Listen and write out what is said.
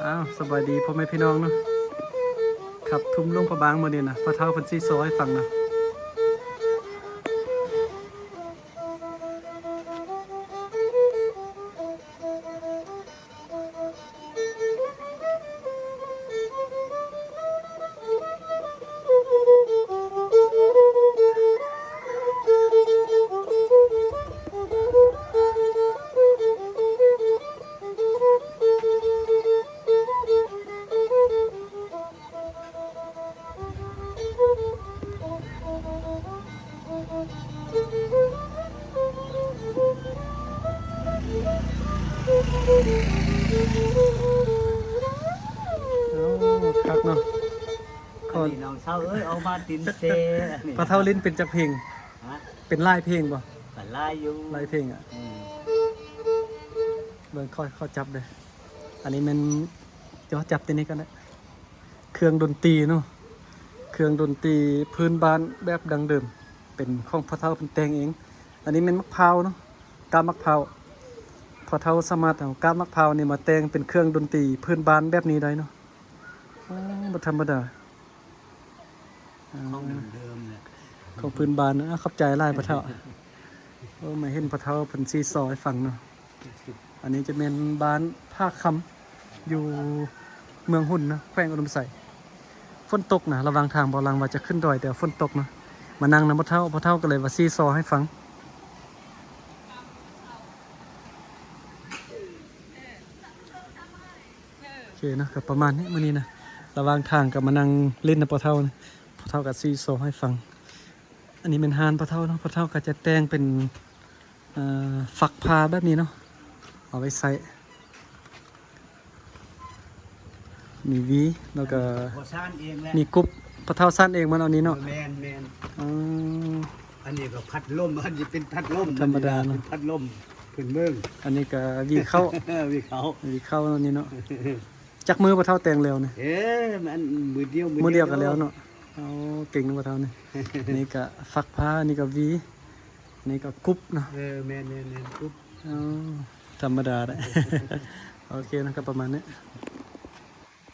อ้าวสบายดีพ่อแม่พี่น้องเนาะขับทุ่มลงพระบางมื้อนี้นะพระเฒ่าเพิ่นสิซอยฟังนะคักเนาะก่อน นี่น้องเศร้าเอ้ยเอามาตินเซนี่ พระเฒ่าลิ้นเป็นจักเพลง ฮะ เป็นลายเพลงบ่ ก็ลายอยู่ ลายเพลงอ่ะ อืม เบิ่งค่อยจับเลยอันนี้มันเดี๋ยวจับตัวนี้กันนะเครื่องดนตรีเนาะเครื่องดนตรีพื้นบ้านแบบดังเดิมเป็นของพระเฒ่าเพิ่นแต่งเองอันนี้เป็นมะพร้าวเนาะกาบมะพร้าวพระเฒ่าสามารถเอากาบมะพร้าวนี่มาแต่งเป็นเครื่องดนตรีพื้นบ้านแบบนี้ได้เนาะโอ้บ่ธรรมดา ของเดิมๆเนี่ย ของพื้นบ้านนะขอบใจหลายพระเฒ่าโอ้มาเห็นพระเฒ่าเพิ่นซีซอให้ฟังเนาะอันนี้จะเป็นบ้านภาคคำอยู่เมืองหุ่นนะแขวงอุดมไสฝนตกนะระวังทางบ่ลังว่าจะขึ้นดอยแต่ฝนตกนะมานั่งนำพระเฒ่าก็เลยว่าซีซอให้ฟังโอเคนะก็ประมาณนี้มื้อนี้นะระหว่างทางก็มานั่งเล่นนำพระเฒ่านะพระเฒ่าก็ซีซอให้ฟังอันนี้เป็นฮานพระเฒ่าเนาะพระเฒ่าก็จะแต่งเป็นฝักพาแบบนี้เนาะเอาไว้ใส่มีวีแล้วก็ พอซ่านเองแหละ มีกุ๊บพระเฒ่าสั้นเองมันเอานี้เนาะ แมน อืม อันนี้ก็พัดลมอันนี้เป็นพัดลม ธรรมดาเนอะ เป็นพัดลมขึ้นเมือง อันนี้ก็วีเข้า วิเขา วีเข้าอันนี้เนาะจักมือพระเฒ่าแต่งแล้วเนี่ย เอ๊ะมันมือเดียว มือเดียวกันแล้วเนาะเอาเก่งนะพระเฒ่านี่อันนี้ก็ฝักผ้าอันนี้ก็วีอันนี้ก็กุ๊บเนาะ แมนปุ๊บ เอาธรรมดาได้ โอเคนะครับประมาณนี้